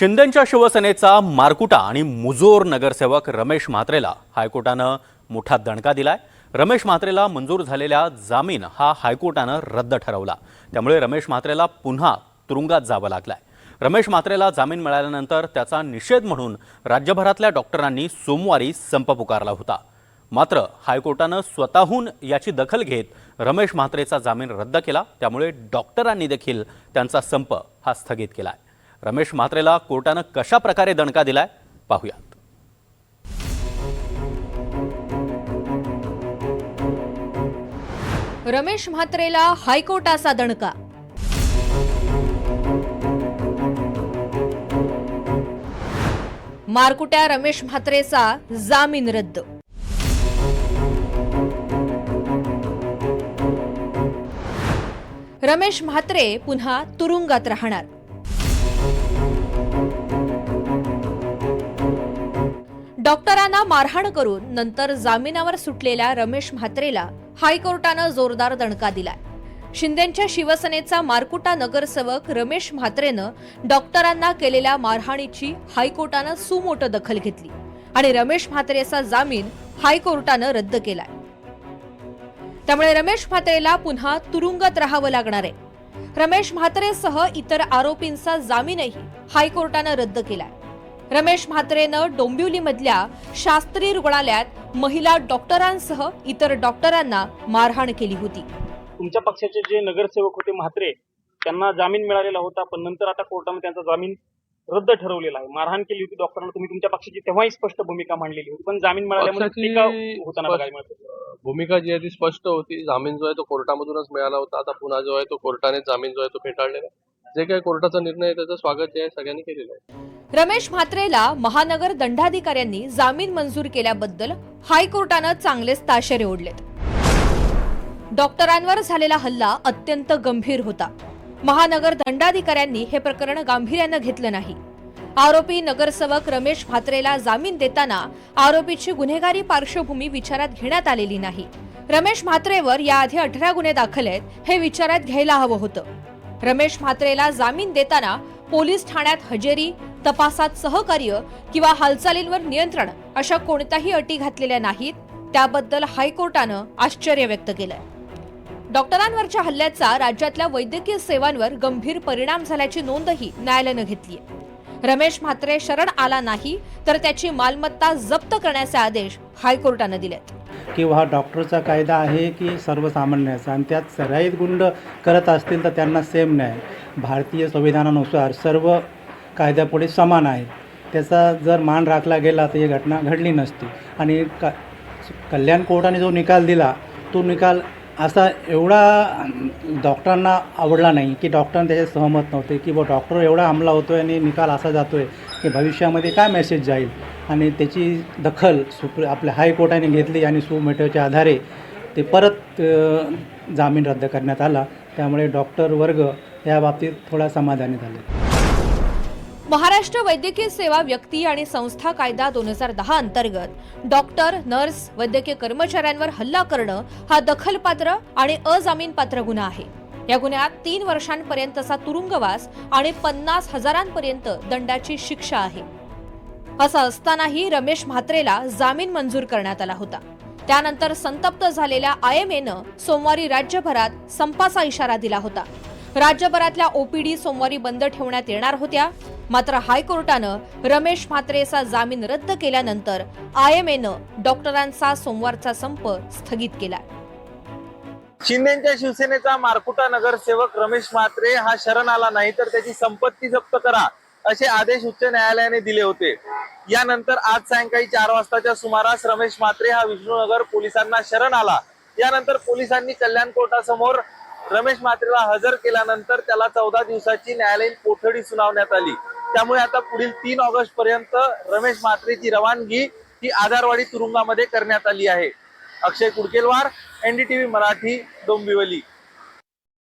शिंदेंच्या शिवसेनेचा मारकुटा आणि मुजोर नगरसेवक रमेश म्हात्रेला हायकोर्टानं मोठा दणका दिलाय। रमेश म्हात्रेला मंजूर झालेला जामीन हा हायकोर्टानं रद्द ठरवला। त्यामुळे रमेश म्हात्रेला पुन्हा तुरुंगात जावं लागलंय। रमेश म्हात्रेला जामीन मिळाल्यानंतर त्याचा निषेध म्हणून राज्यभरातल्या डॉक्टरांनी सोमवारी संप पुकारला होता। मात्र हायकोर्टानं स्वतःहून याची दखल घेत रमेश म्हात्रेचा जामीन रद्द केला। त्यामुळे डॉक्टरांनी देखील त्यांचा संप हा स्थगित केलाय। रमेश म्हात्रेला कोर्टानं कशा प्रकारे दणका दिलाय पाहूयात। रमेश म्हात्रेला हायकोर्टाचा दणका। मारकुट्या रमेश म्हात्रेचा जामीन रद्द। रमेश म्हात्रे पुन्हा तुरुंगात राहणार। डॉक्टरांना मारहाण करून नंतर जामिनावर सुटलेल्या रमेश म्हात्रेला हायकोर्टानं जोरदार दणका दिलाय। शिंदेंच्या शिवसेनेचा मारकुटा नगरसेवक रमेश म्हात्रेनं डॉक्टरांना केलेल्या मारहाणीची हायकोर्टानं सुमोटो दखल घेतली आणि रमेश म्हात्रेचा जामीन हायकोर्टानं रद्द केलाय। त्यामुळे रमेश म्हात्रेला पुन्हा तुरुंगात राहावं लागणार आहे। रमेश म्हात्रेसह इतर आरोपींचा जामीनही हायकोर्टानं रद्द केलाय। रमेश म्हात्रेनं डोंबिवलीमधल्या शास्त्री रुग्णालयात महिला डॉक्टरांसह इतर डॉक्टरांना मारहाण केली होती। तुमच्या पक्षाचे जे नगरसेवक होते म्हात्रे त्यांना जामीन मिळालेला होता, पण नंतर आता कोर्टाने त्यांचा जामीन रद्द ठरवलेला आहे। मारहाण केली होती डॉक्टरांना, तुम्ही तुमच्या पक्षाची तेव्हाही स्पष्ट भूमिका मांडलेली होती, पण जामीन मिळाल्यामुळे टीका होताना बघायला मिळते। भूमिका जी आहे ती स्पष्ट होती। जामीन जो आहे तो कोर्टामधूनच मिळाला होता। आता पुन्हा जो आहे तो कोर्टाने जामीन जो आहे तो फेटाळलेला आहे। जे काही कोर्टाचा निर्णय आहे त्याचं स्वागत जे आहे सगळ्यांनी केलेलं आहे। रमेश म्हात्रेला महानगर दंडाधिकाऱ्यांनी जामीन मंजूर केल्याबद्दल हायकोर्टानं चांगलेच ताशेरे ओढलेत। डॉक्टरांवर झालेला हल्ला अत्यंत गंभीर होता। महानगर दंडाधिकाऱ्यांनी हे प्रकरण गांभीर्यानं घेतलं नाही। आरोपी नगरसेवक रमेश म्हात्रेला जामीन देताना आरोपीची गुन्हेगारी पार्श्वभूमी विचारात घेण्यात आलेली नाही। रमेश म्हात्रेवर याआधी 18 गुन्हे दाखल आहेत, हे विचारात घ्यायला हवं होतं। रमेश म्हात्रेला जामीन देताना पोलीस ठाण्यात हजेरी, तपासात सहकार्य किंवा हालचालींवर नियंत्रण अशा कोणत्याही अटी घातलेल्या नाहीत। त्याबद्दल हायकोर्टानं आश्चर्य व्यक्त केलंय। डॉक्टरांवरच्या हल्ल्याचा राज्यातल्या वैद्यकीय सेवांवर गंभीर परिणाम झाल्याची नोंदही न्यायालयानं घेतलीय। रमेश म्हात्रे शरण आला नाही तर त्याची मालमत्ता जप्त करण्याचे आदेश हायकोर्टानं दिलेत। किंवा हा डॉक्टरचा कायदा आहे की सर्वसामान्याचा, आणि त्यात सराईत गुंड करत असतील तर त्यांना सेम न्याय। भारतीय संविधानानुसार सर्व कायद्यापुढे समान आहे। त्याचा जर मान राखला गेला तर ही घटना घडली नसती। आणि कल्याण कोर्टाने जो निकाल दिला तो निकाल असा एवढा डॉक्टरांना आवडला नाही की डॉक्टरांना त्याच्यात सहमत नव्हते की डॉक्टर एवढा हमला होतो आहे आणि निकाल असा जातो आहे की भविष्यामध्ये काय मेसेज जाईल। आणि त्याची दखल आपल्या हायकोर्टाने घेतली आणि सुमेटोच्या आधारे ते परत जामीन रद्द करण्यात आला। त्यामुळे डॉक्टर वर्ग या बाबतीत थोडा समाधानी झाले। महाराष्ट्र वैद्यकीय सेवा व्यक्ती आणि संस्था कायदा 2010 अंतर्गत डॉक्टर, नर्स, वैद्यकीय कर्मचाऱ्यांवर हल्ला करणं हा दखलपात्र आणि अजामीनपात्र गुन्हा आहे। या गुन्ह्यात 3 वर्षांपर्यंतचा तुरुंगवास आणि 50,000 दंडाची शिक्षा आहे। असं असतानाही रमेश म्हात्रेला जामीन मंजूर करण्यात आला होता। त्यानंतर संतप्त झालेल्या आयएमएनं सोमवारी राज्यभरात संपाचा इशारा दिला होता। राज्यभरातल्या ओपीडी सोमवारी बंद ठेवण्यात येणार होत्या। मात्र हायकोर्टानं रमेश म्हात्रेचा जामीन रद्द केल्यानंतर आयएमएनं डॉक्टरांचा सोमवारचा संप स्थगित केला। शिंदेंच्या शिवसेनेचा मारकुटा नगरसेवक रमेश म्हात्रे हा शरण आला नाही तर त्याची संपत्ती जप्त करा असे आदेश उच्च न्यायालयाने दिले होते। यानंतर आज सायंकाळी 4 वाजताच्या सुमारास रमेश म्हात्रे हा विष्णुनगर पोलिसांना शरण आला। यानंतर पोलिसांनी कल्याण कोर्टासमोर रमेश म्हात्रेला हजर केल्यानंतर त्याला 14 दिवसाची न्यायालयीन कोठडी सुनावण्यात आली। त्यामुळे आता पुढील 3 ऑगस्ट पर्यंत रमेश म्हात्रेची रवानगी ही आधारवाडी तुरुंगामध्ये करण्यात आली आहे। अक्षय कुडकेलवार, NDTV मराठी, डोंबिवली।